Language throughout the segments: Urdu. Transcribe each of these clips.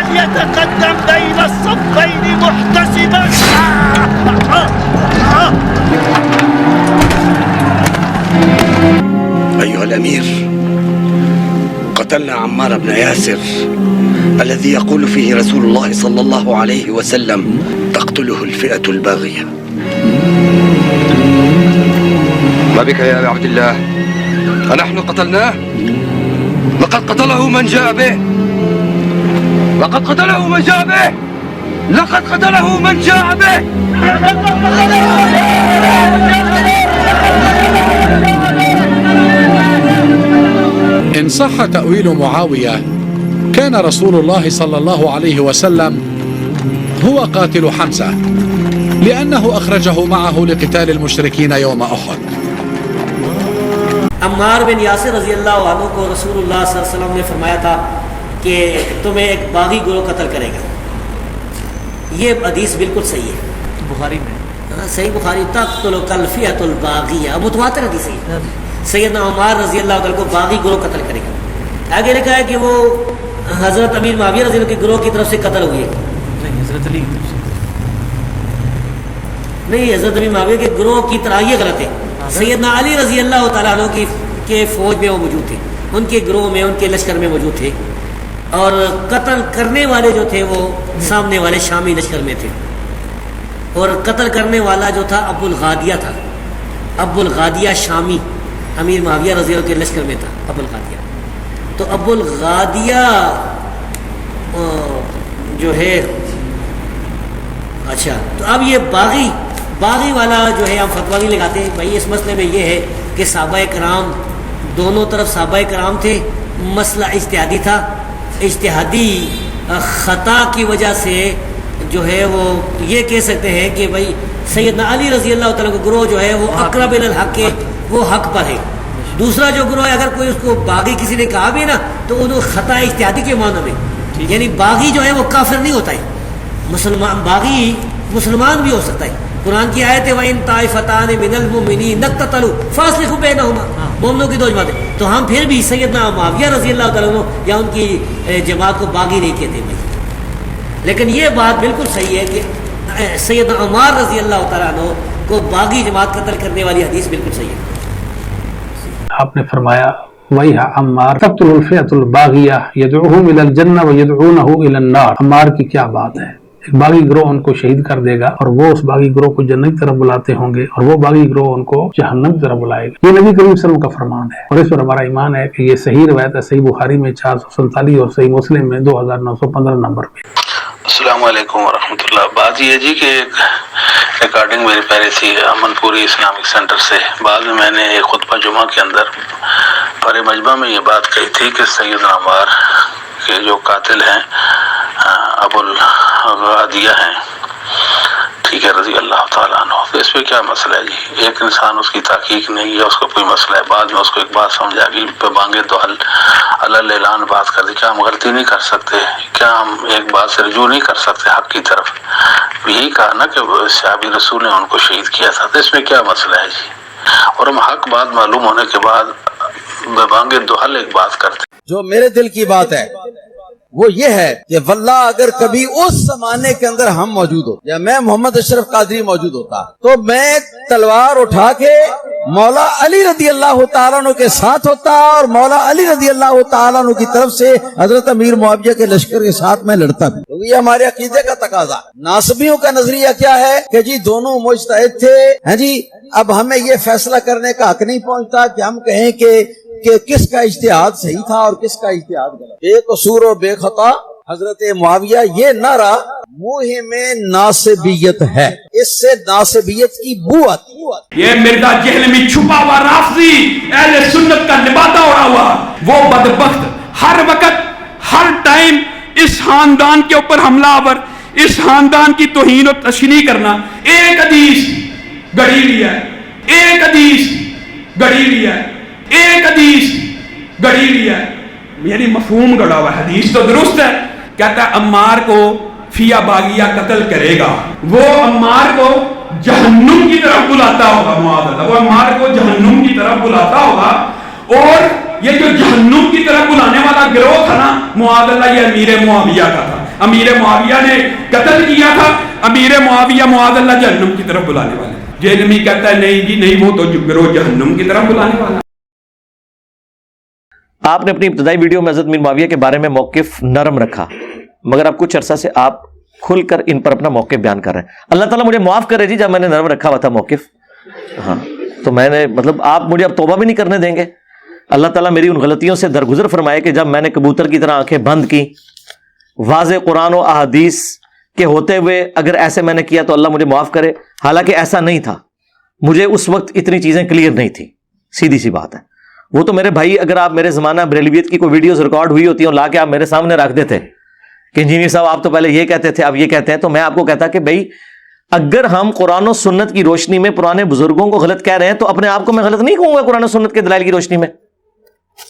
فليتقدم بين الصفين محتسبا. أيها الأمير، قتلنا عمار بن ياسر الذي يقول فيه رسول الله صلى الله عليه وسلم تقتله الفئة الباغية. ما بك يا أبا عبد الله؟ أنحن قتلناه؟ لقد قتله من جاء به. لقد قتله من جاء به. لقد قتله من جاء به. إن صح تأويل معاوية كان رسول الله صلى الله عليه وسلم هو قاتل حمزة، لأنه أخرجه معه لقتال المشركين يوم أحد. عمار بن یاسر رضی اللہ عنہ کو رسول اللہ صلی اللہ علیہ وسلم نے فرمایا تھا کہ تمہیں ایک باغی گروہ قتل کرے گا. یہ حدیث بالکل صحیح ہے بخاری میں، صحیح بخاری. تقتل الفئۃ الباغیہ، متواتر حدیث ہے. سیدنا عمار رضی اللہ عنہ کو باغی گروہ قتل کرے گا. آگے لکھا ہے کہ وہ حضرت امیر معاویہ رضی اللہ عنہ کے گروہ کی طرف سے قتل ہوئے. نہیں، حضرت علی نہیں، حضرت امیر معاویہ کے گروہ کی طرح. یہ غلط ہے. سیدنا علی رضی اللہ تعالیٰ عنہ کے فوج میں وہ موجود تھے، ان کے گروہ میں، ان کے لشکر میں موجود تھے. اور قتل کرنے والے جو تھے وہ سامنے والے شامی لشکر میں تھے. اور قتل کرنے والا جو تھا ابو الغادیہ تھا. ابو الغادیہ شامی امیر معاویہ رضی اللہ عنہ کے لشکر میں تھا. ابو الغادیہ تو ابو الغادیہ جو ہے، اچھا تو اب یہ باغی والا جو ہے ہم فتویٰ نہیں لگاتے ہیں بھائی. اس مسئلے میں یہ ہے کہ صحابہ کرام دونوں طرف صحابہ کرام تھے. مسئلہ اجتہادی تھا. اجتہادی خطا کی وجہ سے جو ہے وہ یہ کہہ سکتے ہیں کہ بھائی سیدنا علی رضی اللہ تعالیٰ کا گروہ جو ہے وہ اقرب الی الحق ہے، وہ حق پر ہے. دوسرا جو گروہ ہے اگر کوئی اس کو باغی کسی نے کہا بھی نا تو انہوں خطا اجتہادی کے معنی میں، یعنی باغی جو ہے وہ کافر نہیں ہوتا ہے. مسلمان باغی مسلمان بھی ہو سکتا ہے. قرآن کی آیت ہے وَإِن طَائِفَتَانِ مِنَ الْمُؤْمِنِينَ اقْتَتَلُوا فَأَصْلِحُوا بَيْنَهُمَا. مومنوں کی دو جماعتیں. تو ہم پھر بھی سیدنا معاویہ رضی اللہ تعالیٰ عنہ یا ان کی جماعت کو باغی نہیں کہتے بھائی. لیکن یہ بات بالکل صحیح ہے کہ سیدنا عمار رضی اللہ تعالیٰ عنہ کو باغی جماعت قتل کرنے والی حدیث بالکل صحیح ہے. آپ نے فرمایا وَيْحَ عمار تقتل الفئۃ الباغیہ یدعوہم الی الجنہ ویدعونہ الی النار. عمار کی کیا بات ہے. ایک باغی گروہ ان کو شہید کر دے گا اور وہ اس باغی گروہ کو جنت کی طرف بلاتے ہوں گے اور وہ باغی گروہ ان کو جہنم کی طرف بلائے گا. یہ نبی کریم صلی اللہ علیہ وسلم کا فرمان ہے اور اس پر ہمارا ایمان ہے کہ یہ صحیح روایت ہے. صحیح بخاری میں 447 اور صحیح مسلم میں 2915 نمبر پہ. السلام علیکم ورحمۃ اللہ. بات یہ جی کہ ریکارڈنگ میری پہلے تھی امن پوری اسلامک سینٹر سے. بعد میں میں نے ایک خطبہ جمعہ کے اندر پر مجمع میں یہ بات کہی تھی کہ سیدنا عمار کے جو قاتل ہیں ابو الغادیہ ہیں، ٹھیک ہے، رضی اللہ تعالیٰ عنہ. تو اس پہ کیا مسئلہ ہے جی؟ ایک انسان اس کی تحقیق نہیں ہے، اس کو کوئی مسئلہ ہے، بعد میں اس کو ایک بات سمجھ آ گئی پہ بانگے دو اللہ اعلان بات کر دی. کیا ہم غلطی نہیں کر سکتے؟ کیا ہم ایک بات سے رجوع نہیں کر سکتے حق کی طرف؟ یہی کہا نا کہ صحابی رسول نے ان کو شہید کیا تھا. تو اس میں کیا مسئلہ ہے جی؟ اور ہم حق بات معلوم ہونے کے بعد بے بانگے دو ایک بات کرتے. جو میرے دل کی بات ہے وہ یہ ہے کہ واللہ اگر کبھی اس زمانے کے اندر ہم موجود ہو یا میں محمد اشرف قادری موجود ہوتا تو میں تلوار اٹھا کے مولا علی رضی اللہ تعالیٰ عنہ کے ساتھ ہوتا اور مولا علی رضی اللہ تعالیٰ عنہ کی طرف سے حضرت امیر معاویہ کے لشکر کے ساتھ میں لڑتا بھی. تو یہ ہمارے عقیدے کا تقاضا. ناصبیوں کا نظریہ کیا ہے کہ جی دونوں مجتہد تھے. ہاں جی، اب ہمیں یہ فیصلہ کرنے کا حق نہیں پہنچتا کہ ہم کہیں کہ کس کا اجتہاد صحیح تھا اور کس کا اجتہاد غلط. بے قصور و بے خطا حضرت معاویہ، یہ نعرہ منہ میں ناصبیت ہے. اس سے ناصبیت کی بو آتی. یہ مرزا جہل میں چھپا ہوا رافضی اہل سنت کا لبادہ اڑا ہوا وہ بدبخت ہر وقت ہر ٹائم اس خاندان کے اوپر حملہ آور، اس خاندان کی توہین و تشنیع کرنا. ایک حدیث گڑھی لیا ہے، ایک حدیث گڑھی لیا ہے، ایک حدیث گڑھی لیا ہے، یعنی مفہوم گڑا ہوا. حدیث تو درست ہے، کہتا ہے عمار کو فیا باغیہ قتل کرے گا. وہ عمار کو جہنم کی طرف بلاتا ہوگا. معاذ اللہ، وہ عمار کو جہنم کی طرف بلاتا ہوگا. اور یہ جو جہنم کی طرف بلانے والا گروہ تھا نا معاذ اللہ، یہ امیر معاویہ کا تھا. امیر معاویہ نے قتل کیا تھا, امیر معاویہ معاذ اللہ جہنم کی طرف بلانے والے. جہنمی کہتا ہے نہیں جی نہیں, وہ تو گروہ جہنم کی طرف بلانے والا. آپ نے اپنی ابتدائی ویڈیو میں حضرت امیر معاویہ کے بارے میں موقف نرم رکھا, مگر اب کچھ عرصہ سے آپ کھل کر ان پر اپنا موقف بیان کر رہے ہیں. اللہ تعالیٰ مجھے معاف کرے جی, جب میں نے نرم رکھا ہوا تھا موقف, ہاں تو میں نے مطلب آپ مجھے اب توبہ بھی نہیں کرنے دیں گے. اللہ تعالیٰ میری ان غلطیوں سے درگزر فرمائے کہ جب میں نے کبوتر کی طرح آنکھیں بند کی, واضح قرآن و احادیث کے ہوتے ہوئے اگر ایسے میں نے کیا تو اللہ مجھے معاف کرے. حالانکہ ایسا نہیں تھا, مجھے اس وقت اتنی چیزیں کلیئر نہیں تھی, سیدھی سی بات ہے. وہ تو میرے بھائی, اگر آپ میرے زمانہ بریلویت کی کوئی ویڈیوز ریکارڈ ہوئی ہوتی ہیں لا کے آپ میرے سامنے رکھ دیتے کہ انجینئر صاحب آپ تو پہلے یہ کہتے تھے اب یہ کہتے ہیں, تو میں آپ کو کہتا کہ بھائی اگر ہم قرآن و سنت کی روشنی میں پرانے بزرگوں کو غلط کہہ رہے ہیں تو اپنے آپ کو میں غلط نہیں کہوں گا قرآن و سنت کے دلائل کی روشنی میں.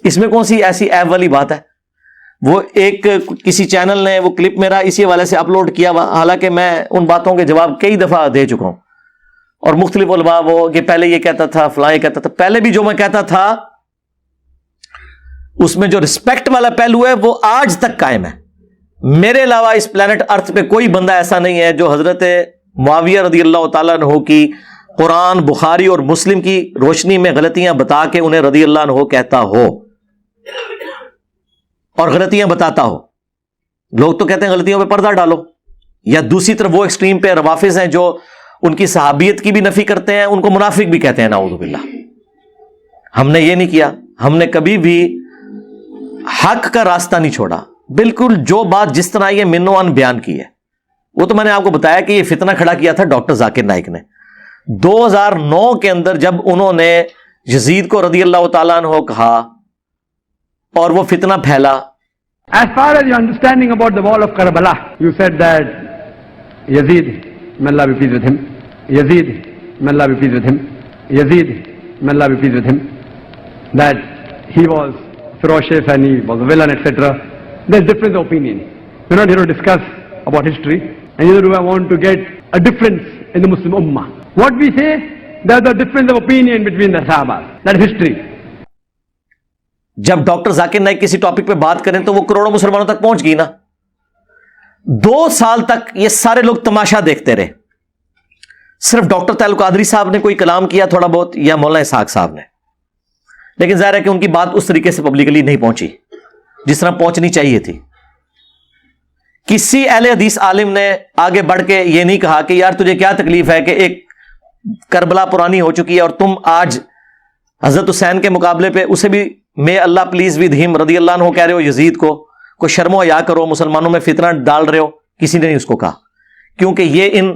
اس میں کون سی ایسی ایب والی بات ہے؟ وہ ایک کسی چینل نے وہ کلپ میرا اسی حوالے سے اپلوڈ کیا ہوا, حالانکہ میں ان باتوں کے جواب کئی دفعہ دے چکا ہوں, اور مختلف علماء وہ کہ پہلے یہ کہتا تھا فلاں یہ کہتا تھا. پہلے بھی جو میں کہتا تھا اس میں جو رسپیکٹ والا پہلو ہے وہ آج تک قائم ہے. میرے علاوہ اس پلانٹ ارتھ پہ کوئی بندہ ایسا نہیں ہے جو حضرت معاویہ رضی اللہ تعالیٰ عنہ کی قرآن, بخاری اور مسلم کی روشنی میں غلطیاں بتا کے انہیں رضی اللہ عنہ کہتا ہو اور غلطیاں بتاتا ہو. لوگ تو کہتے ہیں غلطیوں پہ پردہ ڈالو, یا دوسری طرف وہ ایکسٹریم پہ روافظ ہیں جو ان کی صحابیت کی بھی نفی کرتے ہیں, ان کو منافق بھی کہتے ہیں نعوذ باللہ. ہم نے یہ نہیں کیا, ہم نے کبھی بھی حق کا راستہ نہیں چھوڑا. بالکل جو بات جس طرح یہ منو ان بیان کی ہے, وہ تو میں نے آپ کو بتایا کہ یہ فتنہ کھڑا کیا تھا ڈاکٹر ذاکر نائک نے 2009 کے اندر, جب انہوں نے یزید کو رضی اللہ تعالیٰ عنہ کہا اور وہ فتنہ پھیلا. As far as your understanding about the wall of Karbala, you said that Yazid, may Allah be pleased with him, Yazid, may Allah be pleased with him, Yazid, may Allah be pleased with him, that he was ferocious and he was a villain, etc. There's difference of opinion. We're not here to discuss about history, and neither do I want to get a difference in the Muslim Ummah. What we say, there's a difference of opinion between the Sahabas. That is history. جب ڈاکٹر ذاکر نائک کسی ٹاپک پہ بات کریں تو وہ کروڑوں مسلمانوں تک پہنچ گئی نا. 2 سال تک یہ سارے لوگ تماشا دیکھتے رہے. صرف ڈاکٹر طاہر القادری صاحب نے کوئی کلام کیا تھوڑا بہت, یا مولانا اسحاق صاحب نے, لیکن ظاہر ہے کہ ان کی بات اس طریقے سے پبلکلی نہیں پہنچی جس طرح پہنچنی چاہیے تھی. کسی اہل حدیث عالم نے آگے بڑھ کے یہ نہیں کہا کہ یار تجھے کیا تکلیف ہے کہ ایک کربلا پرانی ہو چکی ہے اور تم آج حضرت حسین کے مقابلے پہ اسے بھی میں اللہ پلیز ود ہم رضی اللہ عنہ کہہ رہے ہو, یزید کو شرم و حیا کرو, مسلمانوں میں فتنہ ڈال رہے ہو. کسی نے نہیں اس کو کہا, کیونکہ یہ ان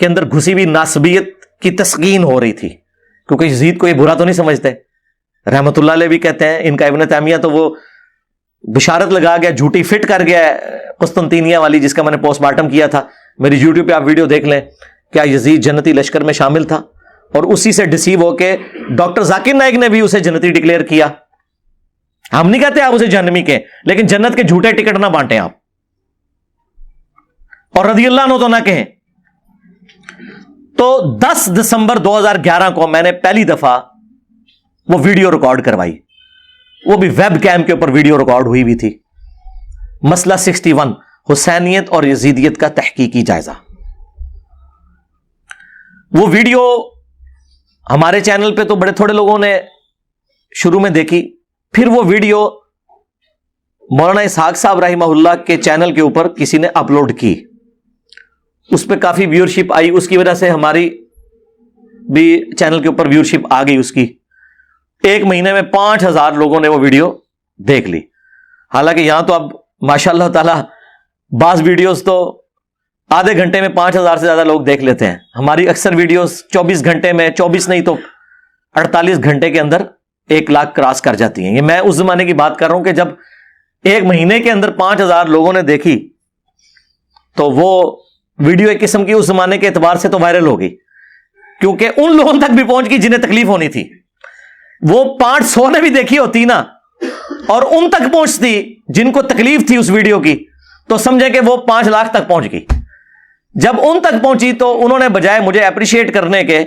کے اندر گھسی ہوئی ناسبیت کی تسکین ہو رہی تھی, کیونکہ یزید کو یہ برا تو نہیں سمجھتے. رحمت اللہ علیہ بھی کہتے ہیں, ان کا ابن تیمیہ تو وہ بشارت لگا گیا, جھوٹی فٹ کر گیا قسطنطینیہ والی, جس کا میں نے پوسٹ مارٹم کیا تھا. میری یوٹیوب پہ آپ ویڈیو دیکھ لیں, کیا یزید جنتی لشکر میں شامل تھا, اور اسی سے ڈسیو ہو کے ڈاکٹر ذاکر نائک نے بھی اسے جنتی ڈکلیئر کیا. ہم نہیں کہتے آپ اسے جہنمی کے, لیکن جنت کے جھوٹے ٹکٹ نہ بانٹیں آپ, اور رضی اللہ عنہ تو نہ کہیں. تو 10 دسمبر 2011 کو میں نے پہلی دفعہ وہ ویڈیو ریکارڈ کروائی, وہ بھی ویب کیم کے اوپر ویڈیو ریکارڈ ہوئی بھی تھی. مسئلہ 61, حسینیت اور یزیدیت کا تحقیقی جائزہ. وہ ویڈیو ہمارے چینل پہ تو بڑے تھوڑے لوگوں نے شروع میں دیکھی, پھر وہ ویڈیو مولانا اسحاق صاحب رحمہ اللہ کے چینل کے اوپر کسی نے اپلوڈ کی, اس پہ کافی ویورشپ آئی, اس کی وجہ سے ہماری بھی چینل کے اوپر ویورشپ آ گئی اس کی. 1 مہینے میں 5000 لوگوں نے وہ ویڈیو دیکھ لی. حالانکہ یہاں تو اب ماشاء اللہ تعالی بعض ویڈیوز تو آدھے گھنٹے میں 5000 سے زیادہ لوگ دیکھ لیتے ہیں. ہماری اکثر ویڈیوز 24 گھنٹے میں, 24 نہیں تو 48 گھنٹے کے اندر 1 لاکھ کراس کر جاتی ہیں. یہ میں اس زمانے کی بات کر رہا ہوں کہ جب 1 مہینے کے اندر 5000 لوگوں نے دیکھی, تو وہ ویڈیو ایک قسم کی اس زمانے کے اعتبار سے تو وائرل ہو گئی, کیونکہ ان لوگوں تک بھی پہنچ گئی جنہیں تکلیف ہونی تھی. وہ 500 نے بھی دیکھی ہوتی نا, اور ان تک پہنچتی جن کو تکلیف تھی اس ویڈیو کی, تو سمجھے کہ وہ 5 لاکھ تک پہنچ گئی. جب ان تک پہنچی تو انہوں نے بجائے مجھے اپریشیٹ کرنے کے,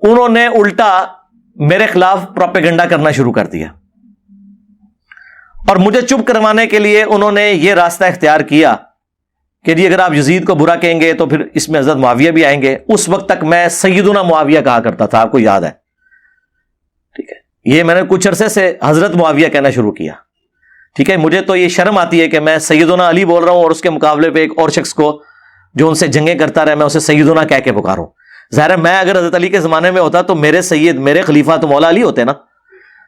انہوں نے الٹا میرے خلاف پروپیگنڈا کرنا شروع کر دیا. اور مجھے چپ کروانے کے لیے انہوں نے یہ راستہ اختیار کیا کہ جی اگر آپ یزید کو برا کہیں گے تو پھر اس میں حضرت معاویہ بھی آئیں گے. اس وقت تک میں سیدنا معاویہ کہا کرتا تھا, آپ کو یاد ہے, ٹھیک ہے. یہ میں نے کچھ عرصے سے حضرت معاویہ کہنا شروع کیا, ٹھیک ہے. مجھے تو یہ شرم آتی ہے کہ میں سیدنا علی بول رہا ہوں اور اس کے مقابلے پہ ایک اور شخص کو جو ان سے جنگیں کرتا رہا میں اسے سیدنا کہہ کے پکاروں. ظاہر ہے میں اگر حضرت علی کے زمانے میں ہوتا تو میرے سید, میرے خلیفہ تو مولا علی ہوتے نا,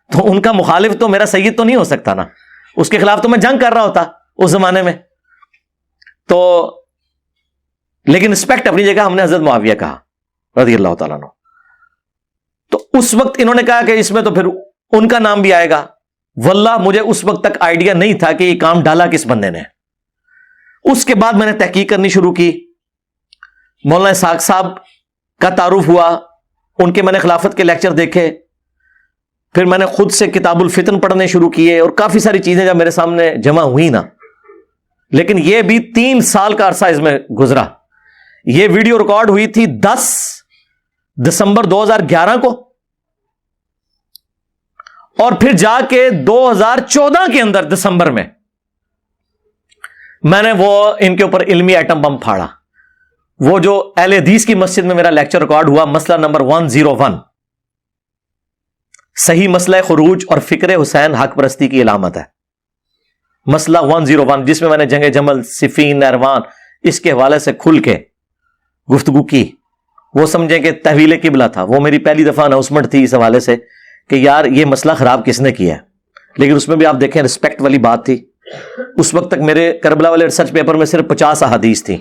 تو ان کا مخالف تو میرا سید تو نہیں ہو سکتا نا, اس کے خلاف تو میں جنگ کر رہا ہوتا اس زمانے میں. تو لیکن رسپیکٹ اپنی جگہ ہم نے حضرت معاویہ کہا رضی اللہ تعالیٰ عنہ. تو اس وقت انہوں نے کہا کہ اس میں تو پھر ان کا نام بھی آئے گا. واللہ مجھے اس وقت تک آئیڈیا نہیں تھا کہ یہ کام ڈالا کس بندے نے. اس کے بعد میں نے تحقیق کرنی شروع کی, مولانا اسحاق صاحب کا تعارف ہوا, ان کے میں نے خلافت کے لیکچر دیکھے, پھر میں نے خود سے کتاب الفتن پڑھنے شروع کیے اور کافی ساری چیزیں جب میرے سامنے جمع ہوئی نا, لیکن یہ بھی 3 سال کا عرصہ اس میں گزرا. یہ ویڈیو ریکارڈ ہوئی تھی 10 دسمبر 2011 کو, اور پھر جا کے 2014 کے اندر دسمبر میں میں نے وہ ان کے اوپر علمی ایٹم بم پھاڑا. وہ جو اہل حدیث کی مسجد میں میرا لیکچر ریکارڈ ہوا, مسئلہ نمبر 101, صحیح مسئلہ خروج اور فکر حسین حق پرستی کی علامت ہے. مسئلہ 101 جس میں میں نے جنگ جمل, صفین, نہروان اس کے حوالے سے کھل کے گفتگو کی. وہ سمجھیں کہ تحویل قبلہ تھا, وہ میری پہلی دفعہ اناؤنسمنٹ تھی اس حوالے سے کہ یار یہ مسئلہ خراب کس نے کیا ہے. لیکن اس میں بھی آپ دیکھیں رسپیکٹ والی بات تھی. اس وقت تک میرے کربلا والے ریسرچ پیپر میں صرف 50 احادیث تھیں.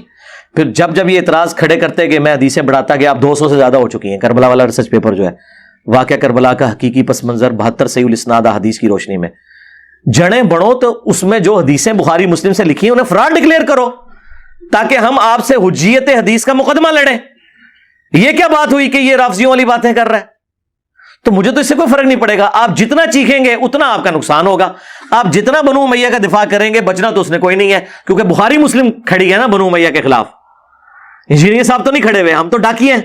پھر جب یہ اعتراض کھڑے کرتے کہ میں حدیثیں بڑھاتا گیا, اب 200 سے زیادہ ہو چکی ہیں. کربلا والا ریسرچ پیپر جو ہے, واقعہ کربلا کا حقیقی پس منظر 72 صحیح الاسناد احادیث کی روشنی میں, جڑیں بڑھو تو اس میں جو حدیثیں بخاری مسلم سے لکھی ہیں انہیں فراڈ ڈکلیئر کرو تاکہ ہم آپ سے حجیت حدیث کا مقدمہ لڑیں. یہ کیا بات ہوئی کہ یہ رافضیوں والی باتیں کر رہا ہے؟ تو مجھے تو اس سے کوئی فرق نہیں پڑے گا. آپ جتنا چیخیں گے اتنا آپ کا نقصان ہوگا. آپ جتنا بنو امیہ کا دفاع کریں گے بچنا تو اس نے کوئی نہیں ہے, کیونکہ بخاری مسلم کھڑی ہے نا بنو امیہ کے خلاف. انجینئر صاحب تو نہیں کھڑے ہوئے, ہم تو ڈاکی ہیں.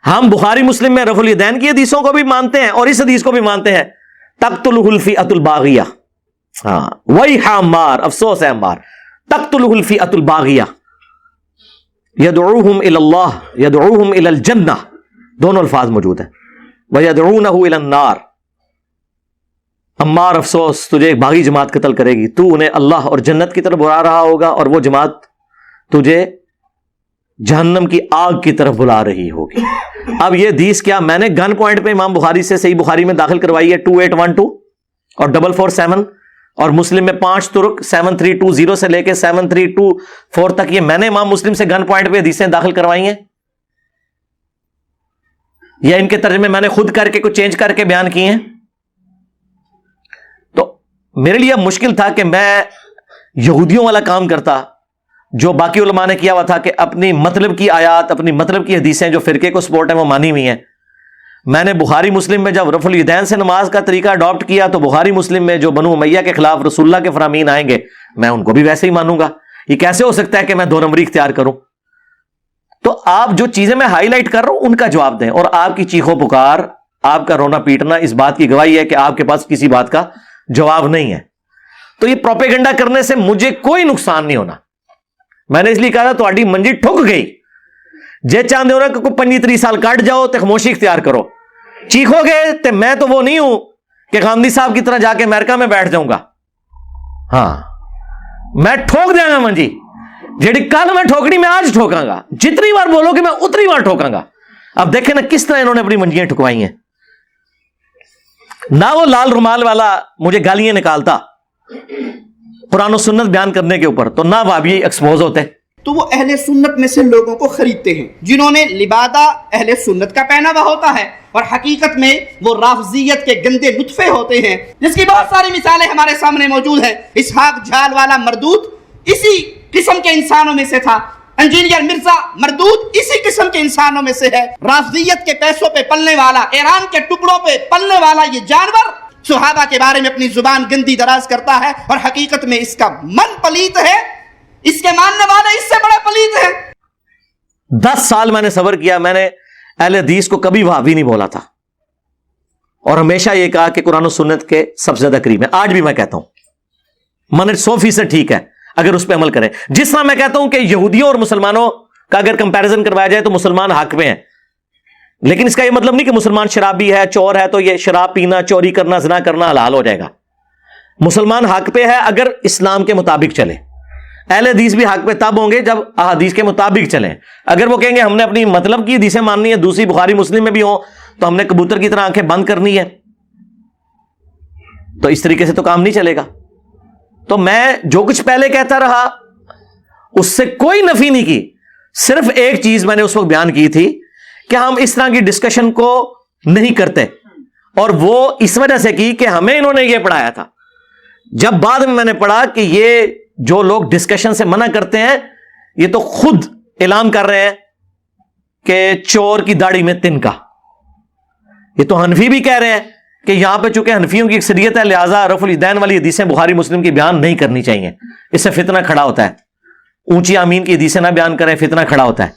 ہم بخاری مسلم میں رفع الیدین کی حدیثوں کو بھی مانتے ہیں اور اس حدیث کو بھی مانتے ہیں, تقتلہ الفئۃ الباغیہ. ہاں وہی عمار, افسوس ہے عمار, تقتلہ الفئۃ الباغیہ یدعوہم الی اللہ یدعوہم الی الجنہ, دونوں الفاظ موجود ہیں, ویدعونہ الی النار. عمار افسوس, تجھے ایک باغی جماعت قتل کرے گی, تو انہیں اللہ اور جنت کی طرف بلا رہا ہوگا اور وہ جماعت تجھے جہنم کی آگ کی طرف بلا رہی ہوگی. اب یہ حدیث کیا میں نے گن پوائنٹ پہ امام بخاری سے صحیح بخاری میں داخل کروائی ہے 2812 اور 447, اور مسلم میں 5 ترک 7320 سے لے کے 7324 تک, یہ میں نے امام مسلم سے گن پوائنٹ پہ حدیثیں داخل کروائی ہیں, یا ان کے ترجمے میں نے خود کر کے کچھ چینج کر کے بیان کیے ہیں. تو میرے لیے مشکل تھا کہ میں یہودیوں والا کام کرتا جو باقی علماء نے کیا ہوا تھا کہ اپنی مطلب کی آیات, اپنی مطلب کی حدیثیں جو فرقے کو سپورٹ ہیں وہ مانی ہوئی ہیں. میں نے بخاری مسلم میں جب رفع الیدین سے نماز کا طریقہ اڈاپٹ کیا تو بخاری مسلم میں جو بنو امیہ کے خلاف رسول اللہ کے فرامین آئیں گے میں ان کو بھی ویسے ہی مانوں گا. یہ کیسے ہو سکتا ہے کہ میں 2 نمبری اختیار کروں؟ تو آپ جو چیزیں میں ہائی لائٹ کر رہا ہوں ان کا جواب دیں, اور آپ کی چیخو پکار, آپ کا رونا پیٹنا اس بات کی گواہی ہے کہ آپ کے پاس کسی بات کا جواب نہیں ہے. تو یہ پروپیگنڈا کرنے سے مجھے کوئی نقصان نہیں ہونا. میں نے اس لیے کہا تھا تہاڈی منجی ٹھک گئی, جے چاہتے ہو نا کہ کوئی 25-30 سال کٹ جاؤ تو خاموشی اختیار کرو. چیخو گے تو میں تو وہ نہیں ہوں کہ غامدی صاحب کی طرح جا کے امریکہ میں بیٹھ جاؤں گا. ہاں میں ٹھوک دیا گا منجی, جیڑی کل میں ٹھوکڑی میں آج ٹھوکاں گا. جتنی بار بولو کہ میں اتنی بار ٹھوکاں گا. اب دیکھیں نا کس طرح انہوں نے اپنی منجیاں ٹھکوائی ہیں. نہ وہ لال رومال والا مجھے گالیاں نکالتا قرآن و سنت بیان کرنے کے اوپر, تو نہ وہابی ایکسپوز ہوتے. تو وہ اہل سنت میں سے لوگوں کو خریدتے ہیں جنہوں نے لبادہ اہل سنت کا پہناوا ہوتا ہے اور حقیقت میں وہ رافضیت کے گندے نطفے ہوتے ہیں, جس کی بہت ساری مثالیں ہمارے سامنے موجود ہیں. اسحاق جھال والا مردود اسی قسم کے انسانوں میں سے تھا. انجینئر مرزا مردود اسی قسم کے انسانوں میں سے ہے. رافضیت کے پیسوں پہ پلنے والا, ایران کے ٹکڑوں پہ پلنے والا یہ جانور صحابہ کے بارے میں اپنی زبان گندی دراز کرتا ہے اور حقیقت میں اس کا من پلیت ہے, اس کے ماننے والے اس سے بڑے پلیت ہیں. 10 سال میں نے صبر کیا. میں نے اہل حدیث کو کبھی وہابی نہیں بولا تھا اور ہمیشہ یہ کہا کہ قرآن و سنت کے سب سے زیادہ قریب ہے. آج بھی میں کہتا ہوں منٹ 100% ٹھیک ہے اگر اس پہ عمل کریں. جس طرح میں کہتا ہوں کہ یہودیوں اور مسلمانوں کا اگر کمپیریزن کروایا جائے تو مسلمان حق پہ ہیں، لیکن اس کا یہ مطلب نہیں کہ مسلمان شرابی ہے، چور ہے، تو یہ شراب پینا، چوری کرنا، زنا کرنا حلال ہو جائے گا. مسلمان حق پہ ہے اگر اسلام کے مطابق چلے. اہل حدیث بھی حق پہ تب ہوں گے جب احادیث کے مطابق چلیں. اگر وہ کہیں گے ہم نے اپنی مطلب کی حدیثیں ماننی ہے، دوسری بخاری مسلم میں بھی ہوں، تو ہم نے کبوتر کی طرح آنکھیں بند کرنی ہے، تو اس طریقے سے تو کام نہیں چلے گا. تو میں جو کچھ پہلے کہتا رہا اس سے کوئی نفی نہیں کی، صرف ایک چیز میں نے اس وقت بیان کی تھی کہ ہم اس طرح کی ڈسکشن کو نہیں کرتے، اور وہ اس وجہ سے کی کہ ہمیں انہوں نے یہ پڑھایا تھا. جب بعد میں نے پڑھا کہ یہ جو لوگ ڈسکشن سے منع کرتے ہیں یہ تو خود اعلان کر رہے ہیں کہ چور کی داڑھی میں تنکا. یہ تو حنفی بھی کہہ رہے ہیں کہ یہاں پہ چونکہ حنفیوں کی اکثریت ہے لہذا رفع الیدین والی حدیثیں بخاری مسلم کی بیان نہیں کرنی چاہیے، اس سے فتنہ کھڑا ہوتا ہے. اونچی آمین کی حدیثیں نہ بیان کریں، فتنہ کھڑا ہوتا ہے.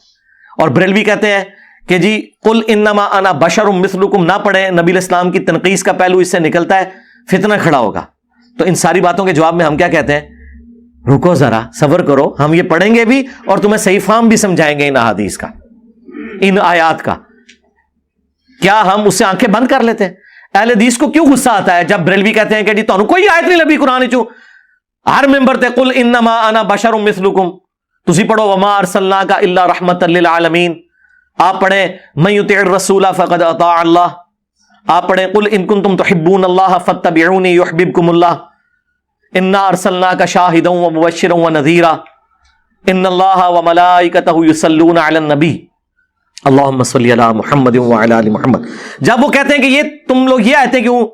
اور بریلوی کہتے ہیں کہ جی قل انما انا بشر مثلکم نہ پڑھیں، نبی الاسلام کی تنقیص کا پہلو اس سے نکلتا ہے، فتنہ کھڑا ہوگا. تو ان ساری باتوں کے جواب میں ہم کیا کہتے ہیں؟ رکو ذرا، صبر کرو، ہم یہ پڑھیں گے بھی اور تمہیں صحیح فہم بھی سمجھائیں گے ان احادیث کا، ان آیات کا. کیا ہم اس سے آنکھیں بند کر لیتے ہیں؟ اہل حدیث کو کیوں غصہ آتا ہے جب بریلوی کہتے ہیں کہ جی تانوں کوئی آیت نہیں لبھی قرآن چوں، ہر ممبر تے قل انما انا بشر مثلکم، تسی پڑھو وما ارسلناک الا رحمتا للعالمین. آپ پڑھیں من یطع الرسول فقد اطاع اللہ. آپ پڑھیں قل ان کنتم تحبون اللہ فاتبعونی یحببکم اللہ. انا ارسلناک شاہدا ومبشرا ونذیرا. ان اللہ وملائکتہ یصلون علی النبی اللہم صلی علی محمد وعلی آل محمد. جب وہ کہتے ہیں کہ یہ تم لوگ یہ آیتیں کیوں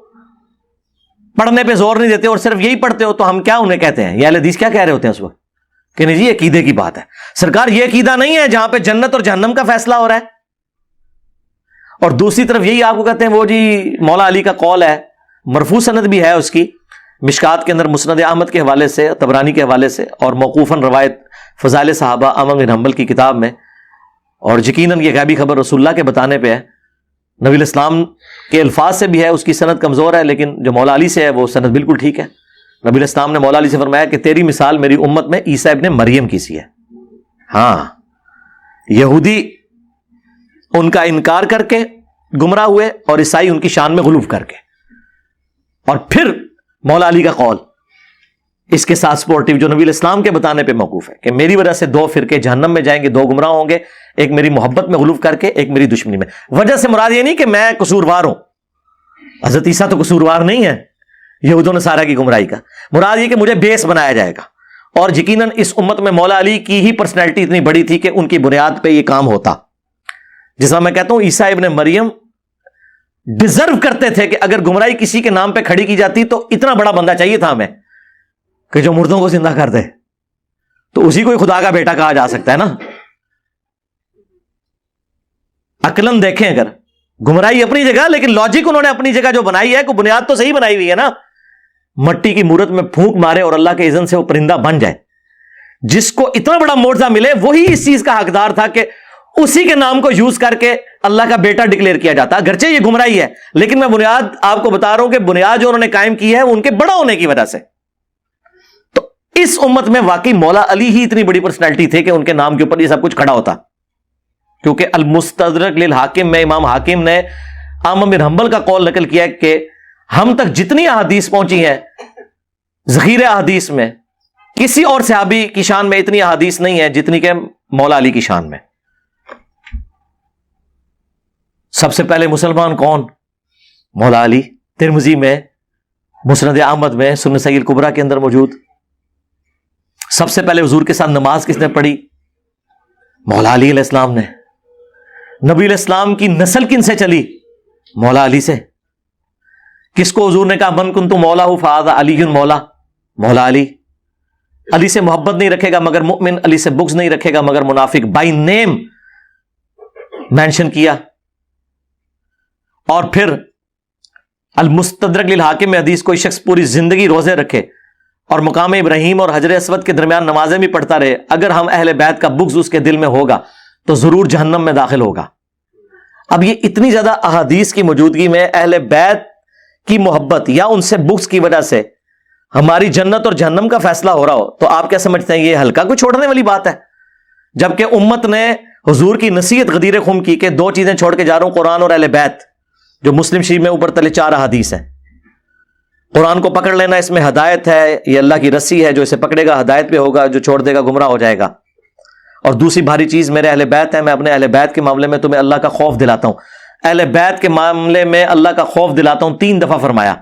پڑھنے پہ زور نہیں دیتے اور صرف یہی پڑھتے ہو، تو ہم کیا انہیں کہتے ہیں؟ یہ اہل حدیث کیا کہہ رہے ہوتے ہیں اس وقت کہ نہیں جی یہ عقیدے کی بات ہے. سرکار یہ عقیدہ نہیں ہے جہاں پہ جنت اور جہنم کا فیصلہ ہو رہا ہے. اور دوسری طرف یہی آپ کو کہتے ہیں وہ جی مولا علی کا قول ہے، مرفوع سند بھی ہے اس کی، مشکات کے اندر مسند احمد کے حوالے سے، طبرانی کے حوالے سے، اور موقوفاً روایت فضائل صحابہ احمد بن حنبل کی کتاب میں. اور یقیناً یہ غیبی خبر رسول اللہ کے بتانے پہ ہے، نبی الاسلام کے الفاظ سے بھی ہے، اس کی سند کمزور ہے، لیکن جو مولا علی سے ہے وہ سند بالکل ٹھیک ہے. نبی الاسلام نے مولا علی سے فرمایا کہ تیری مثال میری امت میں عیسیٰ ابن مریم کی سی ہے. ہاں، یہودی ان کا انکار کر کے گمراہ ہوئے اور عیسائی ان کی شان میں غلو کر کے. اور پھر مولا علی کا قول اس کے ساتھ سپورٹیو جو نبی الاسلام کے بتانے پہ موقوف ہے کہ میری وجہ سے 2 فرقے جہنم میں جائیں گے، 2 گمراہ ہوں گے، ایک میری محبت میں غلو کر کے، ایک میری دشمنی میں. وجہ سے مراد یہ نہیں کہ میں قصوروار ہوں، حضرت عیسیٰ تو قصوروار نہیں ہے یہود و نصارہ کی گمراہی کا. مراد یہ کہ مجھے بیس بنایا جائے گا. اور یقیناً اس امت میں مولا علی کی ہی پرسنالٹی اتنی بڑی تھی کہ ان کی بنیاد پہ یہ کام ہوتا. جس طرح میں کہتا ہوں عیسیٰ ابن مریم ڈیزرو کرتے تھے کہ اگر گمراہی کسی کے نام پہ کھڑی کی جاتی تو اتنا بڑا بندہ چاہیے تھا ہمیں کہ جو مردوں کو زندہ کر دے، تو اسی کو ہی خدا کا بیٹا کہا جا سکتا ہے نا. عقلاً دیکھیں، اگر گمراہی اپنی جگہ، لیکن لاجک انہوں نے اپنی جگہ جو بنائی ہے، کوئی بنیاد تو صحیح بنائی ہوئی ہے نا. مٹی کی مورت میں پھونک مارے اور اللہ کے اذن سے وہ پرندہ بن جائے. جس کو اتنا بڑا معجزہ ملے وہی اس چیز کا حقدار تھا کہ اسی کے نام کو یوز کر کے اللہ کا بیٹا ڈکلیئر کیا جاتا. اگرچہ یہ گمراہی ہے، لیکن میں بنیاد آپ کو بتا رہا ہوں کہ بنیاد جو انہوں نے قائم کی ہے وہ ان کے بڑا ہونے کی وجہ سے. تو اس امت میں واقعی مولا علی ہی اتنی بڑی پرسنالٹی تھے کہ ان کے نام کے اوپر یہ سب کچھ کھڑا ہوتا. کیونکہ المستدرک للحاکم میں امام حاکم نے احمد بن حنبل کا قول نقل کیا کہ ہم تک جتنی احادیث پہنچی ہیں ذخیرہ احادیث میں، کسی اور صحابی کی شان میں اتنی احادیث نہیں ہے جتنی کہ مولا علی کی شان میں. سب سے پہلے مسلمان کون؟ مولا علی. ترمذی میں، مسند احمد میں، سنن صحیح الکبریٰ کے اندر موجود. سب سے پہلے حضور کے ساتھ نماز کس نے پڑھی؟ مولا علی علیہ السلام نے. نبی علیہ السلام کی نسل کن سے چلی؟ مولا علی سے. کس کو حضور نے کہا من کنت مولا فہذا علی مولا؟ مولا علی. علی سے محبت نہیں رکھے گا مگر مؤمن، علی سے بغض نہیں رکھے گا مگر منافق. بائی نیم مینشن کیا. اور پھر المستدرک للحاکم میں حدیث کوئی شخص پوری زندگی روزے رکھے اور مقام ابراہیم اور حجر اسود کے درمیان نمازیں بھی پڑھتا رہے، اگر ہم اہل بیت کا بغض اس کے دل میں ہوگا تو ضرور جہنم میں داخل ہوگا. اب یہ اتنی زیادہ احادیث کی موجودگی میں اہل بیت کی محبت یا ان سے بغض کی وجہ سے ہماری جنت اور جہنم کا فیصلہ ہو رہا ہو تو آپ کیا سمجھتے ہیں یہ ہلکا کوئی چھوڑنے والی بات ہے؟ جبکہ امت نے حضور کی نصیحت غدیر خم کی کہ 2 چیزیں چھوڑ کے جا رہا ہوں، قرآن اور اہل بیت، جو مسلم شریف میں اوپر تلے 4 احادیث ہیں. قرآن کو پکڑ لینا، اس میں ہدایت ہے، یہ اللہ کی رسی ہے، جو اسے پکڑے گا ہدایت پہ ہوگا، جو چھوڑ دے گا گمراہ ہو جائے گا. اور دوسری بھاری چیز میرے اہل بیت ہے، میں اپنے اہل بیت کے معاملے میں تمہیں اللہ کا خوف دلاتا ہوں. اہل بیت کے معاملے میں اللہ کا خوف دلاتا ہوں 3 دفعہ فرمایا.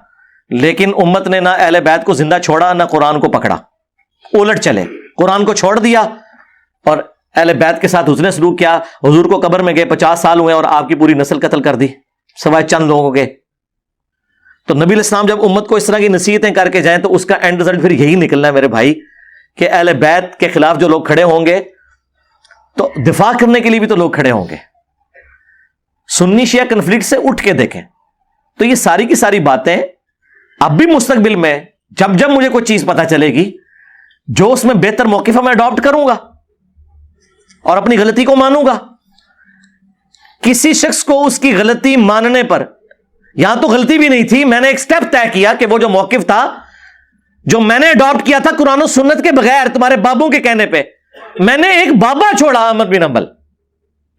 لیکن امت نے نہ اہل بیت کو زندہ چھوڑا نہ قرآن کو پکڑا، الٹ چلے، قرآن کو چھوڑ دیا اور اہل بیت کے ساتھ حسن سلوک کیا. حضور کو قبر میں گئے 50 سال ہوئے اور آپ کی پوری نسل قتل کر دی سوائے چند لوگوں کے. تو نبی علیہ السلام جب امت کو اس طرح کی نصیحتیں کر کے جائیں تو اس کا اینڈ رزلٹ پھر یہی نکلنا ہے میرے بھائی کہ اہل بیت کے خلاف جو لوگ کھڑے ہوں گے تو دفاع کرنے کے لیے بھی تو لوگ کھڑے ہوں گے. سنی شیعہ کنفلکٹ سے اٹھ کے دیکھیں تو یہ ساری کی ساری باتیں اب بھی مستقبل میں جب جب مجھے کوئی چیز پتہ چلے گی جو اس میں بہتر موقف ہے میں اڈاپٹ کروں گا اور اپنی غلطی کو مانوں گا. کسی شخص کو اس کی غلطی ماننے پر، یہاں تو غلطی بھی نہیں تھی، میں نے ایک سٹیپ طے کیا کہ وہ جو موقف تھا جو میں نے اڈاپٹ کیا تھا قرآن و سنت کے بغیر تمہارے بابوں کے کہنے پہ، میں نے ایک بابا چھوڑا احمد بن حنبل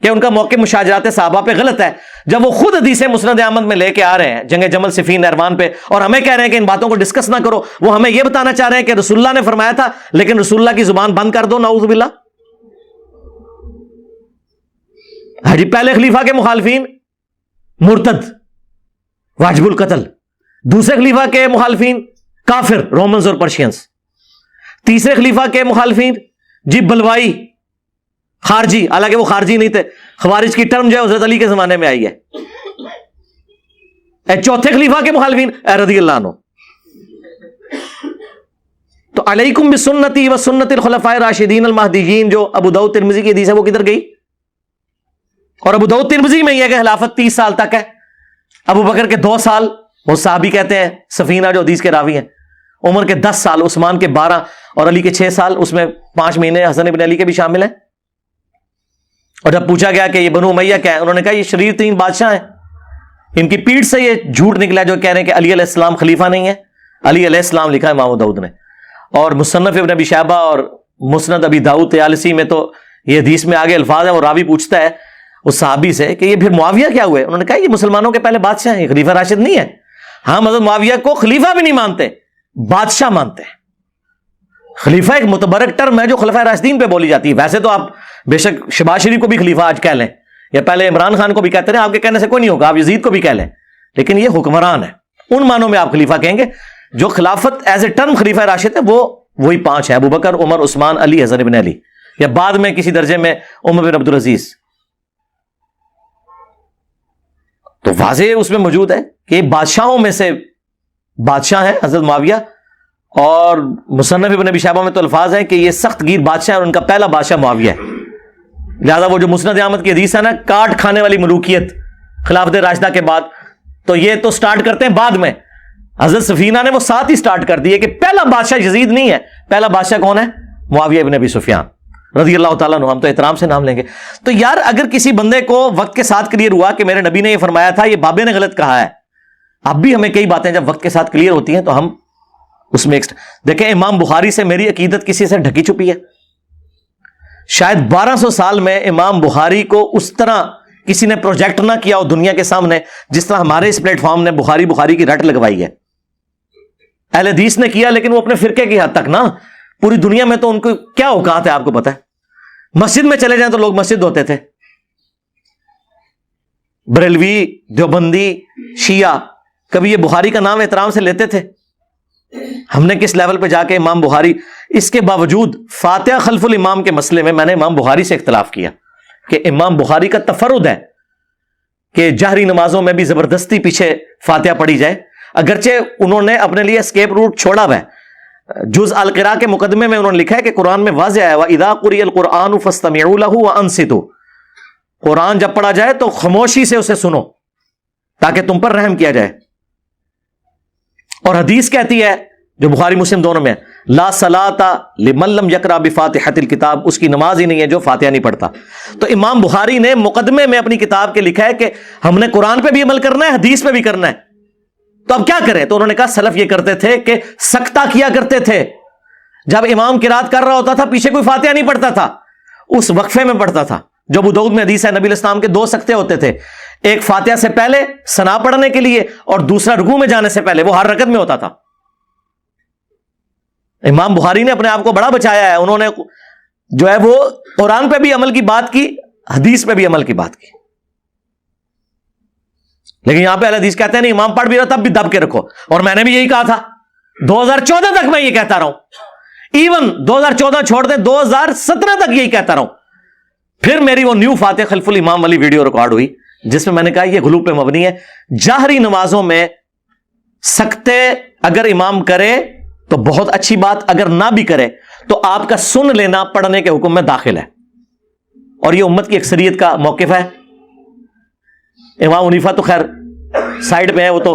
کہ ان کا موقف مشاجرات صحابہ پہ غلط ہے، جب وہ خود حدیث مسند احمد میں لے کے آ رہے ہیں جنگ جمل صفین نہروان پہ اور ہمیں کہہ رہے ہیں کہ ان باتوں کو ڈسکس نہ کرو. وہ ہمیں یہ بتانا چاہ رہے ہیں کہ رسول اللہ نے فرمایا تھا لیکن رسول اللہ کی زبان بند کر دو، نعوذ باللہ. جی پہلے خلیفہ کے مخالفین مرتد واجب القتل، دوسرے خلیفہ کے مخالفین کافر رومنز اور پرشینز، تیسرے خلیفہ کے مخالفین جی بلوائی خارجی، حالانکہ وہ خارجی نہیں تھے، خوارج کی ٹرم جو ہے حضرت علی کے زمانے میں آئی ہے. چوتھے خلیفہ کے مخالفین رضی اللہ عنہ. تو علیکم بسنتی و سنت الخلفاء الراشدین المہدیین جو ابو داؤد ترمذی کی حدیث ہے وہ کدھر گئی؟ اور ابو داؤد ترمذی میں یہ ہے کہ خلافت 30 سال تک ہے، ابو بکر کے 2 سال، وہ صحابی کہتے ہیں سفینہ جو حدیث کے راوی ہیں، عمر کے 10 سال، عثمان کے 12 اور علی کے 6 سال، اس میں 5 مہینے حسن ابن علی کے بھی شامل ہیں. اور جب پوچھا گیا کہ یہ بنو امیہ کیا ہے، انہوں نے کہا یہ شریر 3 بادشاہ ہیں. ان کی پیٹھ سے یہ جھوٹ نکلا جو کہہ رہے ہیں کہ علی علیہ السلام خلیفہ نہیں ہے. علی علیہ السلام لکھا ہے امام داؤد نے، اور مصنف ابن ابی شیبہ اور مسند ابی داؤد طیالسی میں تو یہ حدیث میں آگے الفاظ ہیں. وہ راوی پوچھتا ہے اس صحابی سے کہ یہ پھر معاویہ کیا ہوئے؟ انہوں نے کہا یہ مسلمانوں کے پہلے بادشاہ ہیں، خلیفہ راشد نہیں ہے. ہاں حضرت معاویہ کو خلیفہ بھی نہیں مانتے، بادشاہ مانتے ہیں. خلیفہ ایک متبرک ٹرم ہے جو خلفۂ راشدین پہ بولی جاتی ہے. ویسے تو آپ بے شک شہباز شریف کو بھی خلیفہ آج کہہ لیں، یا پہلے عمران خان کو بھی کہتے ہیں، آپ کے کہنے سے کوئی نہیں ہوگا، آپ یزید کو بھی کہہ لیں، لیکن یہ حکمران ہے. ان معنوں میں آپ خلیفہ کہیں گے. جو خلافت ایز اے ٹرم خلیفہ راشد ہے وہ وہی 5 ہے، ابو بکر، عمر، عثمان، علی، حسن ابن علی، یا بعد میں کسی درجے میں عمر بن عبدالعزیز. تو واضح اس میں موجود ہے کہ بادشاہوں میں سے بادشاہ ہیں حضرت معاویہ. اور مصنف ابن ابی شیبہ میں تو الفاظ ہیں کہ یہ سخت گیر بادشاہ اور ان کا پہلا بادشاہ معاویہ ہے. لہذا وہ جو مسند احمد کی حدیث ہے نا، کاٹ کھانے والی ملوکیت خلافت راشدہ کے بعد، تو یہ تو سٹارٹ کرتے ہیں بعد میں. حضرت سفینہ نے وہ ساتھ ہی سٹارٹ کر دی ہے کہ پہلا بادشاہ یزید نہیں ہے، پہلا بادشاہ کون ہے؟ معاویہ ابن ابی سفیان رضی اللہ تعالیٰ عنہ. ہم تو احترام سے نام لیں گے. تو یار اگر کسی بندے کو وقت کے ساتھ کلیئر ہوا کہ میرے نبی نے یہ فرمایا تھا، یہ بابے نے غلط کہا ہے، اب بھی ہمیں کئی باتیں جب وقت کے ساتھ کلیئر ہوتی ہیں تو ہم اس میں دیکھیں امام بخاری سے میری عقیدت کسی سے ڈھکی چھپی ہے؟ شاید 1200 سال میں امام بخاری کو اس طرح کسی نے پروجیکٹ نہ کیا ہو دنیا کے سامنے جس طرح ہمارے اس پلیٹ فارم نے بخاری کی رٹ لگوائی ہے. اہل حدیث نے کیا لیکن وہ اپنے فرقے کی حد تک نا، پوری دنیا میں تو ان کو کیا اوقات ہے آپ کو پتا ہے. مسجد میں چلے جائیں تو لوگ مسجد ہوتے تھے، بریلوی، دیوبندی، شیعہ، کبھی یہ بخاری کا نام احترام سے لیتے تھے؟ ہم نے کس لیول پہ جا کے امام بخاری، اس کے باوجود فاتحہ خلف الامام کے مسئلے میں نے امام بخاری سے اختلاف کیا کہ امام بخاری کا تفرد ہے کہ جہری نمازوں میں بھی زبردستی پیچھے فاتحہ پڑھی جائے، اگرچہ انہوں نے اپنے لیے اسکیپ روٹ چھوڑا ہوا ہے. جز القراء کے مقدمے میں انہوں نے لکھا ہے کہ قرآن میں واضح ہے وَإِذَا قُرِئَ الْقُرْآنُ فَاسْتَمِعُوا لَهُ وَأَنصِتُوا، قرآن جب پڑھا جائے تو خاموشی سے اسے سنو تاکہ تم پر رحم کیا جائے. اور حدیث کہتی ہے جو بخاری مسلم دونوں میں لا صلاۃ لمن لم یقرأ بفاتحۃ الکتاب، اس کی نماز ہی نہیں ہے جو فاتحہ نہیں پڑھتا. تو امام بخاری نے مقدمے میں اپنی کتاب کے لکھا ہے کہ ہم نے قرآن پہ بھی عمل کرنا ہے، حدیث پہ بھی کرنا ہے. تو اب کیا کریں؟ تو انہوں نے کہا سلف یہ کرتے تھے کہ سکتہ کیا کرتے تھے، جب امام قرات کر رہا ہوتا تھا پیچھے کوئی فاتحہ نہیں پڑھتا تھا، اس وقفے میں پڑھتا تھا. جو ابو داؤد میں حدیث ہے نبی علیہ السلام کے 2 سکتے ہوتے تھے، ایک فاتحہ سے پہلے ثنا پڑھنے کے لیے اور دوسرا رکوع میں جانے سے پہلے، وہ ہر رکعت میں ہوتا تھا. امام بخاری نے اپنے آپ کو بڑا بچایا ہے، انہوں نے جو ہے وہ قرآن پہ بھی عمل کی بات کی، حدیث پہ بھی عمل کی بات کی. لیکن یہاں پہ اہل حدیث کہتے ہیں نہیں، امام پڑھ بھی رہا تب بھی دب کے رکھو. اور میں نے بھی یہی کہا تھا 2014 تک، میں یہ کہتا رہا ہوں، ایون 2014 چھوڑ دیں 2017 تک یہی کہتا رہا ہوں. پھر میری وہ نیو فاتح خلف الامام والی ویڈیو ریکارڈ ہوئی جس میں میں نے کہا یہ غلو پہ مبنی ہے. جاہری نمازوں میں سکتے اگر امام کرے تو بہت اچھی بات، اگر نہ بھی کرے تو آپ کا سن لینا پڑھنے کے حکم میں داخل ہے، اور یہ امت کی اکثریت کا موقف ہے. امام حنیفہ تو خیر سائڈ پہ ہے، وہ تو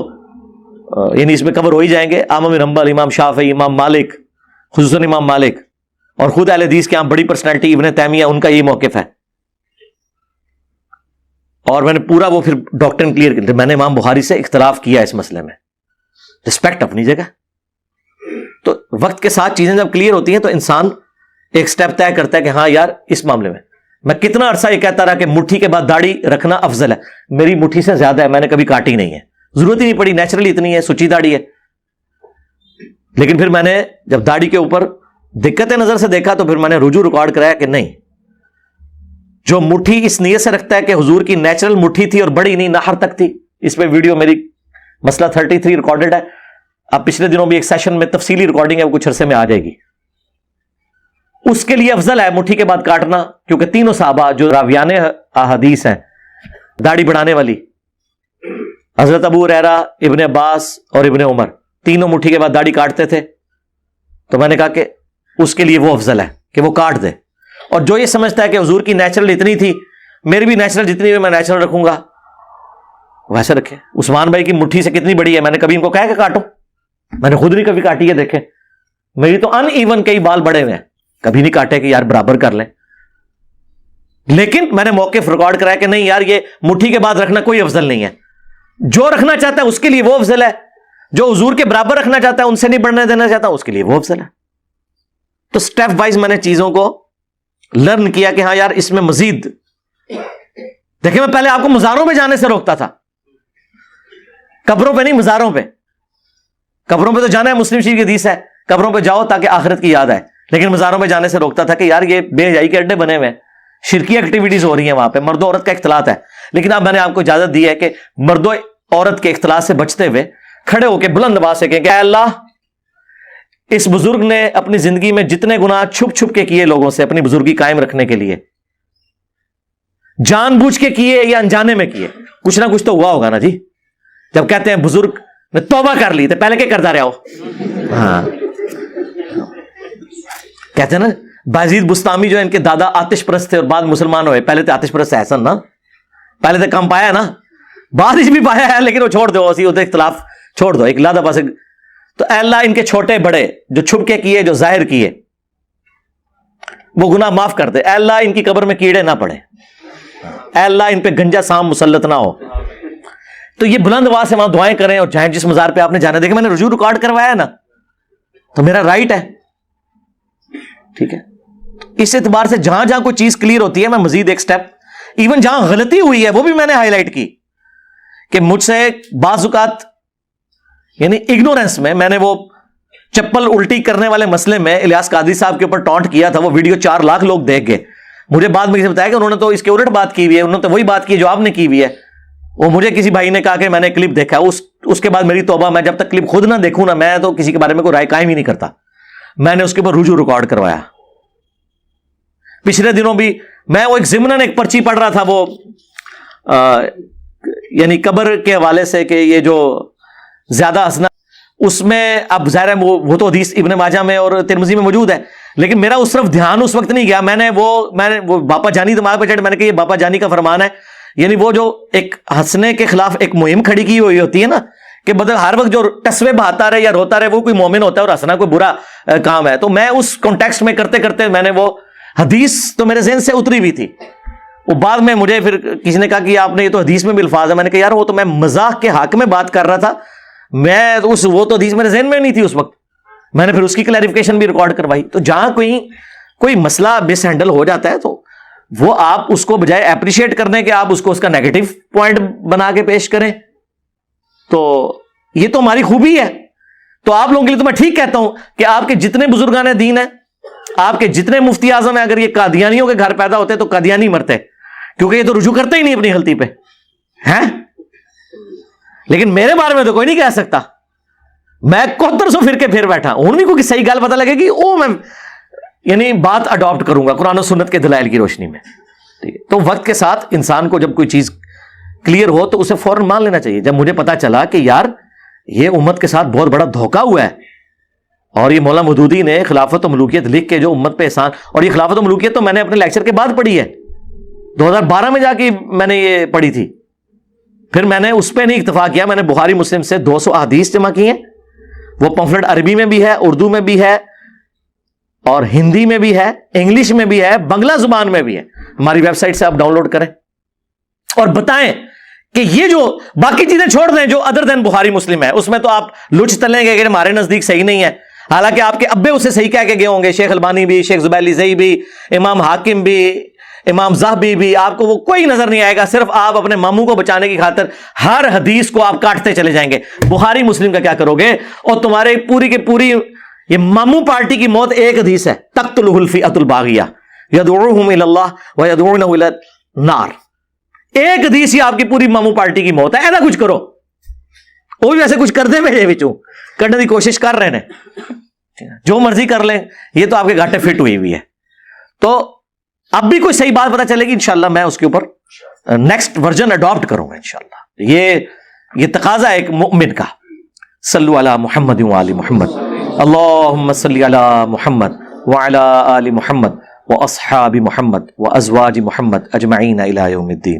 یعنی اس میں کور ہو ہی جائیں گے. امام بن حنبل، امام شافعی، امام مالک، خصوصاً امام مالک، اور خود اہل حدیث کے یہاں بڑی پرسنالٹی ابن تیمیہ، ان کا یہ موقف ہے. اور میں نے پورا وہ پھر ڈاکٹرن کلیئر کیا. میں نے امام بخاری سے اختلاف کیا اس مسئلے میں، رسپیکٹ اپنی جگہ. تو وقت کے ساتھ چیزیں جب کلیئر ہوتی ہیں تو انسان ایک سٹیپ طے کرتا ہے کہ ہاں یار اس معاملے میں کتنا عرصہ یہ کہتا رہا کہ مٹھی کے بعد داڑھی رکھنا افضل ہے. میری مٹھی سے زیادہ ہے، میں نے کبھی کاٹی نہیں ہے، ضرورت ہی نہیں پڑی، نیچرلی اتنی ہے، سچی داڑھی ہے. لیکن پھر میں نے جب داڑھی کے اوپر دقت نظر سے دیکھا تو پھر میں نے رجوع ریکارڈ کرایا کہ نہیں، جو مٹھی اس نیت سے رکھتا ہے کہ حضور کی نیچرل مٹھی تھی اور بڑی نہیں، نہر تک تھی. اس پہ ویڈیو میری مسئلہ 33 ریکارڈڈ ہے. اب پچھلے دنوں بھی ایک سیشن میں تفصیلی ریکارڈنگ ہے، وہ کچھ عرصے میں آ جائے گی. اس کے لیے افضل ہے مٹھی کے بعد کاٹنا، کیونکہ تینوں صحابہ جو راویان احادیث ہیں داڑھی بڑھانے والی، حضرت ابو ہریرہ، ابن عباس اور ابن عمر، تینوں مٹھی کے بعد داڑھی کاٹتے تھے. تو میں نے کہا کہ اس کے لیے وہ افضل ہے کہ وہ کاٹ دے. اور جو یہ سمجھتا ہے کہ حضور کی نیچرل اتنی تھی، میری بھی نیچرل جتنی ہوئی میں نیچرل رکھوں گا، ویسے رکھے. عثمان بھائی کی مٹھی سے کتنی بڑی ہے، میں نے کبھی ان کو کہا کہ کاٹو، میں نے خود نہیں کبھی کاٹی ہے. دیکھیں میری تو ان ایون کئی بال بڑے ہوئے ہیں، کبھی نہیں کاٹے کہ یار برابر کر لیں. لیکن میں نے موقف ریکارڈ کرایا کہ نہیں یار یہ مٹھی کے بعد رکھنا کوئی افضل نہیں ہے. جو رکھنا چاہتا ہے اس کے لیے وہ افضل ہے، جو حضور کے برابر رکھنا چاہتا ہے، ان سے نہیں بڑھنے دینا چاہتا، اس کے لیے وہ افضل ہے. تو سٹیپ وائز میں نے چیزوں کو لرن کیا کہ ہاں یار اس میں مزید. دیکھیں میں پہلے آپ کو مزاروں پہ جانے سے روکتا تھا، قبروں پہ نہیں، مزاروں پہ. قبروں پہ تو جانا ہے، مسلم شریف کی حدیث ہے قبروں پہ جاؤ تاکہ آخرت کی یاد آئے. لیکن مزاروں پہ جانے سے روکتا تھا کہ یار یہ بے حیائی کے اڈے بنے ہوئے ہیں، شرکی ایکٹیویٹیز ہو رہی ہیں وہاں پہ، مرد و عورت کا اختلاط ہے. لیکن اب میں نے آپ کو اجازت دی ہے کہ مرد و عورت کے اختلاط سے بچتے ہوئے کھڑے ہو کے بلند آواز سے کہیں کہ اے اللہ، اس بزرگ نے اپنی زندگی میں جتنے گناہ چھپ چھپ کے کیے لوگوں سے اپنی بزرگی قائم رکھنے کے لیے، جان بوجھ کے کیے یا انجانے میں کیے، کچھ نہ کچھ تو ہوا ہوگا نا جی. جب کہتے ہیں بزرگ نے توبہ کر لی تو پہلے کیا کرتا رہا ہو. ہاں کہتے ہیں نا بازید بستامی جو ہے ان کے دادا آتش پرست تھے اور بعد مسلمان ہوئے. پہلے تو آتش پرست احسن نا، پہلے تو کم پایا نا، بعد بھی پایا ہے، لیکن وہ چھوڑ دو، اسی ادھر اختلاف چھوڑ دو، ایک لادہ پاس. تو اے اللہ ان کے چھوٹے بڑے جو چھپ کے کیے، جو ظاہر کیے، وہ گناہ معاف کر دے. اے اللہ ان کی قبر میں کیڑے نہ پڑے، اے اللہ ان پہ گنجا سام مسلط نہ ہو. تو یہ بلند آواز سے وہاں دعائیں کریں اور جائیں جس مزار پہ آپ نے جانا. دیکھیں میں نے رجوع ریکارڈ کروایا نا، تو میرا رائٹ ہے، ٹھیک ہے. اس اعتبار سے جہاں جہاں کوئی چیز کلیئر ہوتی ہے میں مزید ایک سٹیپ، ایون جہاں غلطی ہوئی ہے وہ بھی میں نے ہائی لائٹ کی کہ مجھ سے بعض اوقات یعنی اگنورینس میں نے وہ چپل الٹی کرنے والے مسئلے میں الیاس قادری صاحب کے اوپر ٹانٹ کیا تھا. وہ ویڈیو 4 لاکھ لوگ دیکھ گئے. مجھے بعد میں کسی نے بتایا کہ انہوں نے تو اس کے الٹ بات کی ہوئی ہے، انہوں نے تو وہی بات کی جو آپ نے کی ہوئی ہے. وہ مجھے کسی بھائی نے کہا کہ میں نے کلپ دیکھا، اس کے بعد میری توبہ، میں جب تک کلپ خود نہ دیکھوں نا میں تو کسی کے بارے میں کوئی رائے قائم ہی نہیں کرتا. میں نے اس کے اوپر رجوع ریکارڈ کروایا. پچھلے دنوں بھی میں وہ ایک ضمناً ایک پرچی پڑھ رہا تھا، وہ یعنی قبر کے حوالے سے کہ یہ جو زیادہ ہنسنا، اس میں اب ظاہر ہے وہ تو حدیث ابن ماجہ میں اور ترمذی میں موجود ہے، لیکن میرا اس طرف دھیان اس وقت نہیں گیا. میں نے وہ باپا جانی دماغ پہ چڑھ، میں نے کہا یہ باپا جانی کا فرمان ہے. یعنی وہ جو ایک ہنسنے کے خلاف ایک مہم کھڑی کی ہوئی ہوتی ہے نا، کہ بدل ہر وقت جو ٹسوے بہاتا رہے یا روتا رہے وہ کوئی مومن ہوتا ہے اور ہنسنا کوئی برا کام ہے. تو میں اس کانٹیکسٹ میں کرتے کرتے میں نے وہ حدیث تو میرے ذہن سے اتری ہوئی تھی. وہ بعد میں مجھے پھر کسی نے کہا کہ آپ نے یہ تو حدیث میں بھی الفاظ ہے. میں نے کہا یار وہ تو میں مزاح کے حق میں بات کر رہا تھا، میں وہ تو حدیث میرے ذہن میں نہیں تھی اس وقت، میں نے پھر اس کی کلیریفیکیشن بھی ریکارڈ کروائی. تو جہاں کوئی مسئلہ مس ہینڈل ہو جاتا ہے تو وہ آپ اس کو بجائے اپریشیٹ کرنے کے آپ اس کو اس کا نیگیٹو پوائنٹ بنا کے پیش کریں، تو یہ تو ہماری خوبی ہے. تو آپ لوگوں کے لیے تو میں ٹھیک کہتا ہوں کہ آپ کے جتنے بزرگان دین ہیں، آپ کے جتنے مفتی اعظم ہیں، اگر یہ قادیانیوں کے گھر پیدا ہوتے تو قادیانی مرتے، کیونکہ یہ تو رجوع کرتے ہی نہیں اپنی غلطی پہ ہیں. لیکن میرے بارے میں تو کوئی نہیں کہہ سکتا، میں 7100 فرقے پھر بیٹھا ہوں، ان بھی کوئی صحیح گل پتہ لگے گی وہ میں یعنی بات اڈاپٹ کروں گا قرآن و سنت کے دلائل کی روشنی میں. تو وقت کے ساتھ انسان کو جب کوئی چیز کلیئر ہو تو اسے فوراً مان لینا چاہیے. جب مجھے پتا چلا کہ یار یہ امت کے ساتھ بہت بڑا دھوکہ ہوا ہے، اور یہ مولانا مودودی نے خلافت و ملوکیت لکھ کے جو امت پہ احسان، اور یہ خلافت و ملوکیت تو میں نے اپنے لیکچر کے بعد پڑھی ہے، 2012 میں جا کے میں نے یہ پڑھی تھی. پھر میں نے اس پہ نہیں اکتفا کیا، میں نے بخاری مسلم سے 200 احادیث جمع کی ہیں. وہ پمفلٹ عربی میں بھی ہے، اردو میں بھی ہے، اور ہندی میں بھی ہے، انگلش میں بھی ہے، بنگلہ زبان میں بھی ہے. ہماری ویب سائٹ سے آپ ڈاؤن لوڈ کریں اور بتائیں کہ یہ جو باقی چیزیں چھوڑ دیں جو ادر دین بخاری مسلم ہے، اس میں تو آپ لچ تلیں گے کہ ہمارے نزدیک صحیح نہیں ہے، حالانکہ آپ کے ابے اسے صحیح کہہ کے گئے ہوں گے. شیخ البانی بھی، شیخ زبیلی زئی بھی، امام حاکم بھی، امام زاہبی بھی، آپ کو وہ کوئی نظر نہیں آئے گا. صرف آپ اپنے ماموں کو بچانے کی خاطر ہر حدیث کو آپ کاٹتے چلے جائیں گے. بخاری مسلم کا کیا کرو گے؟ اور تمہارے پوری کی پوری یہ ماموں پارٹی کی موت ایک حدیث ہے، تقتلہ الفئۃ الباغیہ یدعوہم الی اللہ ویدعونہ الی النار. ایک حدیث ہی آپ کی پوری ماموں پارٹی کی موت ہے. ایسا کچھ کرو، وہ بھی ویسے کچھ کر دیں میرے بچوں، کرنے کی کوشش کر رہے ہیں، جو مرضی کر لیں، یہ تو آپ کے گھاٹے فٹ ہوئی ہوئی ہے. تو اب بھی کوئی صحیح بات پتہ چلے گی انشاءاللہ میں اس کے اوپر نیکسٹ ورژن اڈاپٹ کروں گا انشاءاللہ. یہ تقاضا ہے ایک مومن کا. صلو علی محمد وعلی محمد، اللہم صلی علی محمد وعلی آل محمد واصحاب محمد وازواج محمد اجمعین الی یوم الدین.